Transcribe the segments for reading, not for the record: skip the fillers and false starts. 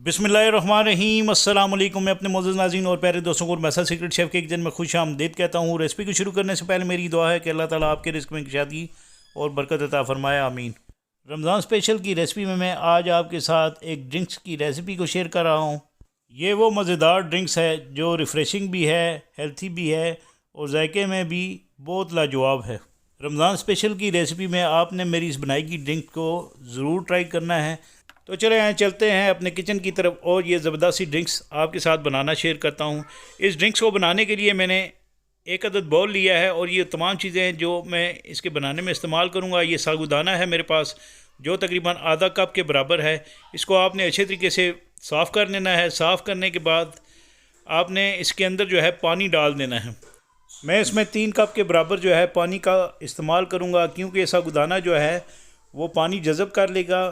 बिस्मिल्लाहिर्रहमानिर्रहीम अस्सलाम वालेकुम। मैं अपने मोअज़्ज़ज़ नाज़रीन और प्यारे दोस्तों को मैसा सीक्रेट शेफ़ के किचन में खुश आमदीद कहता हूँ। रेसिपी को शुरू करने से पहले मेरी दुआ है कि अल्लाह ताला आपके रिज़्क़ में कुशादगी और बरकत अता फ़रमाए, आमीन। रमज़ान स्पेशल की रेसिपी में मैं आज आपके साथ एक ड्रिंक्स की रेसिपी को शेयर कर रहा हूँ। ये वो मज़ेदार ड्रिंक्स है जो रिफ़्रेशिंग भी है, हेल्थी भी है और जायके में भी बहुत लाजवाब है। रमज़ान स्पेशल की रेसिपी में आपने मेरी इस बनाई की ड्रिंक को ज़रूर ट्राई करना है। तो चले आए चलते हैं अपने किचन की तरफ और ये ज़बरदस्त सी ड्रिंक्स आपके साथ बनाना शेयर करता हूँ। इस ड्रिंक्स को बनाने के लिए मैंने एक अदद बाउल लिया है और ये तमाम चीज़ें जो मैं इसके बनाने में इस्तेमाल करूँगा, ये साबूदाना है मेरे पास जो तकरीबन आधा कप के बराबर है। इसको आपने अच्छे तरीके से साफ़ कर लेना है। साफ़ करने के बाद आपने इसके अंदर जो है पानी डाल देना है। मैं इसमें 3 कप के बराबर जो है पानी का इस्तेमाल करूँगा क्योंकि ये साबूदाना जो है वो पानी जज़ब कर लेगा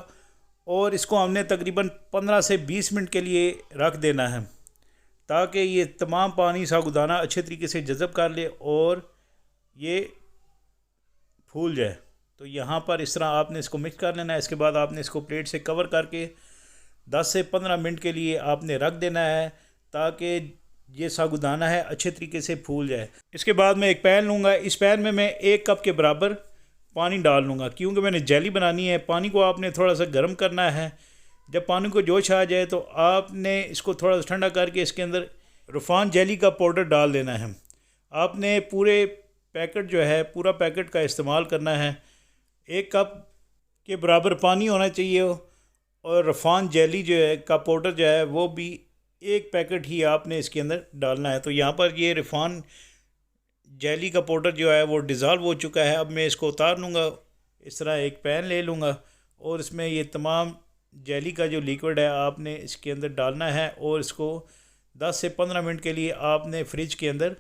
और इसको हमने तकरीबन 15 से 20 मिनट के लिए रख देना है ताकि ये तमाम पानी साबूदाना अच्छे तरीके से जज़ब कर ले और ये फूल जाए। तो यहाँ पर इस तरह आपने इसको मिक्स कर लेना है। इसके बाद आपने इसको प्लेट से कवर करके 10 से 15 मिनट के लिए आपने रख देना है ताकि ये साबूदाना है अच्छे तरीके से फूल जाए। इसके बाद मैं एक पैन लूँगा। इस पैन में मैं 1 कप के बराबर पानी डाल लूँगा क्योंकि मैंने जेली बनानी है। पानी को आपने थोड़ा सा गर्म करना है। जब पानी को जोश आ जाए तो आपने इसको थोड़ा सा ठंडा करके इसके अंदर रूफ़ान जेली का पाउडर डाल देना है। आपने पूरे पैकेट जो है पूरा पैकेट का इस्तेमाल करना है। 1 कप के बराबर पानी होना चाहिए और रूफ़ान जेली जो है का पाउडर जो है वो भी 1 पैकेट ही आपने इसके अंदर डालना है। तो यहाँ पर ये रूफ़ान जेली का पाउडर जो है वो डिज़ोल्व हो चुका है। अब मैं इसको उतार लूँगा। इस तरह एक पैन ले लूँगा और इसमें ये तमाम जेली का जो लिक्विड है आपने इसके अंदर डालना है और इसको 10 से 15 मिनट के लिए आपने फ्रिज के अंदर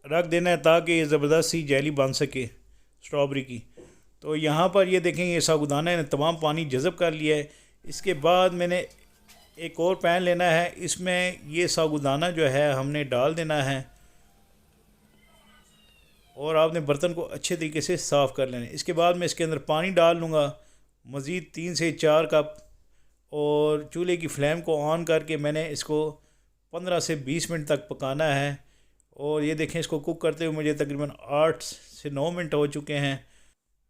रख देना है ताकि ये ज़बरदस्त सी जेली बन सके स्ट्रॉबेरी की। तो यहाँ पर ये देखें ये साबूदाना ने तमाम पानी जज़ब कर लिया है। इसके बाद मैंने एक और पैन लेना है। इसमें ये साबूदाना जो है हमने डाल देना है और आपने बर्तन को अच्छे तरीके से साफ़ कर लेना है। इसके बाद मैं इसके अंदर पानी डाल लूँगा मज़ीद 3 से 4 कप और चूल्हे की फ्लेम को ऑन करके मैंने इसको 15 से 20 मिनट तक पकाना है। और ये देखें इसको कुक करते हुए मुझे तकरीबन 8 से 9 मिनट हो चुके हैं।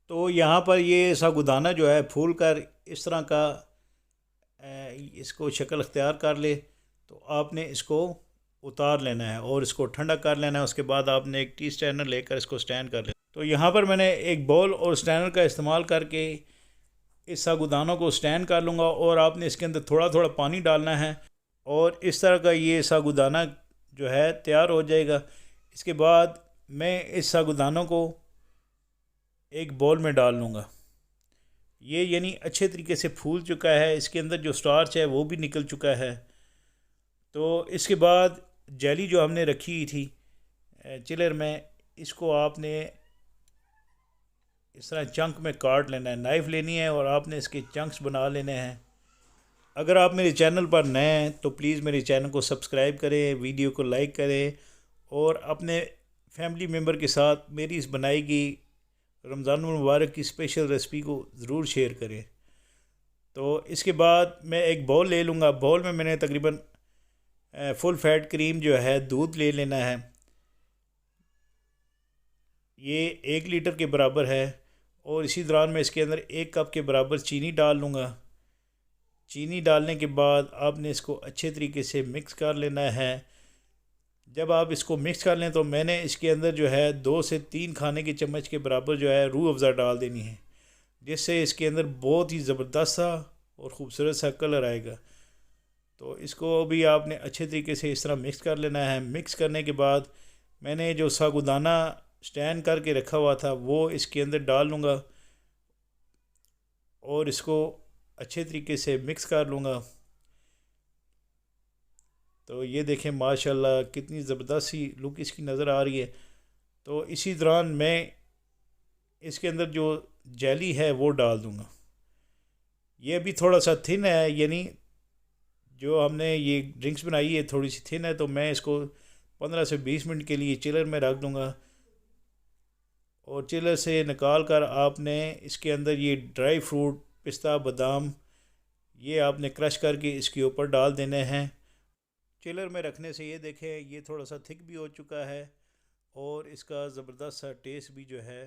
तो यहाँ पर ये साबूदाना जो है फूल कर इस तरह का इसको शक्ल अख्तियार कर ले तो आपने इसको उतार लेना है और इसको ठंडा कर लेना है। उसके बाद आपने एक टी स्टैंडर लेकर इसको स्टैंड कर लेना। तो यहाँ पर मैंने एक बाउल और स्टैंडर का इस्तेमाल करके इस साबूदानों को स्टैंड कर लूँगा और आपने इसके अंदर थोड़ा थोड़ा पानी डालना है और इस तरह का ये साबूदाना जो है तैयार हो जाएगा। इसके बाद मैं इस साबूदानों को एक बाउल में डाल लूँगा। ये यानी अच्छे तरीके से फूल चुका है। इसके अंदर जो स्टार्च है वो भी निकल चुका है। तो इसके बाद जेली जो हमने रखी हुई थी चिलर में, इसको आपने इस तरह चंक में काट लेना है। नाइफ़ लेनी है और आपने इसके चंक्स बना लेने हैं। अगर आप मेरे चैनल पर नए हैं तो प्लीज़ मेरे चैनल को सब्सक्राइब करें, वीडियो को लाइक करें और अपने फैमिली मेम्बर के साथ मेरी इस बनाई गई रमज़ान मुबारक की स्पेशल रेसिपी को ज़रूर शेयर करें। तो इसके बाद मैं एक बाउल ले लूँगा। बाउल में मैंने तकरीबन फुल फैट क्रीम जो है दूध ले लेना है। ये 1 लीटर के बराबर है और इसी दौरान मैं इसके अंदर 1 कप के बराबर चीनी डाल लूँगा। चीनी डालने के बाद आपने इसको अच्छे तरीके से मिक्स कर लेना है। जब आप इसको मिक्स कर लें तो मैंने इसके अंदर जो है 2 से 3 खाने के चम्मच के बराबर जो है रूह अफ़ज़ा डाल देनी है, जिससे इसके अंदर बहुत ही ज़बरदस्त सा और ख़ूबसूरत सा कलर आएगा। तो इसको भी आपने अच्छे तरीके से इस तरह मिक्स कर लेना है। मिक्स करने के बाद मैंने जो साबूदाना स्टैंड करके रखा हुआ था वो इसके अंदर डाल लूँगा और इसको अच्छे तरीके से मिक्स कर लूँगा। तो ये देखें माशाल्लाह कितनी ज़बरदस्त सी लुक इसकी नज़र आ रही है। तो इसी दौरान मैं इसके अंदर जो जेली है वो डाल दूँगा। ये अभी थोड़ा सा थिन है, यानी जो हमने ये ड्रिंक्स बनाई है थोड़ी सी थिन है। तो मैं इसको 15 से 20 मिनट के लिए चिलर में रख दूँगा और चिलर से निकाल कर आपने इसके अंदर ये ड्राई फ्रूट, पिस्ता, बादाम ये आपने क्रश करके इसके ऊपर डाल देने हैं। चिलर में रखने से ये देखें ये थोड़ा सा थिक भी हो चुका है और इसका ज़बरदस्त सा टेस्ट भी जो है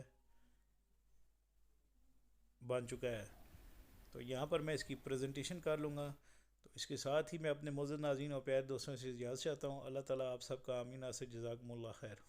बन चुका है। तो यहाँ पर मैं इसकी प्रेजेंटेशन कर लूँगा। तो इसके साथ ही मैं अपने मोअज़्ज़ज़ नाज़रीन और प्यारे दोस्तों से इजाज़त चाहता हूँ। अल्लाह ताला आप सबका आमीन। नासिर जज़ाकुमुल्लाह खैर।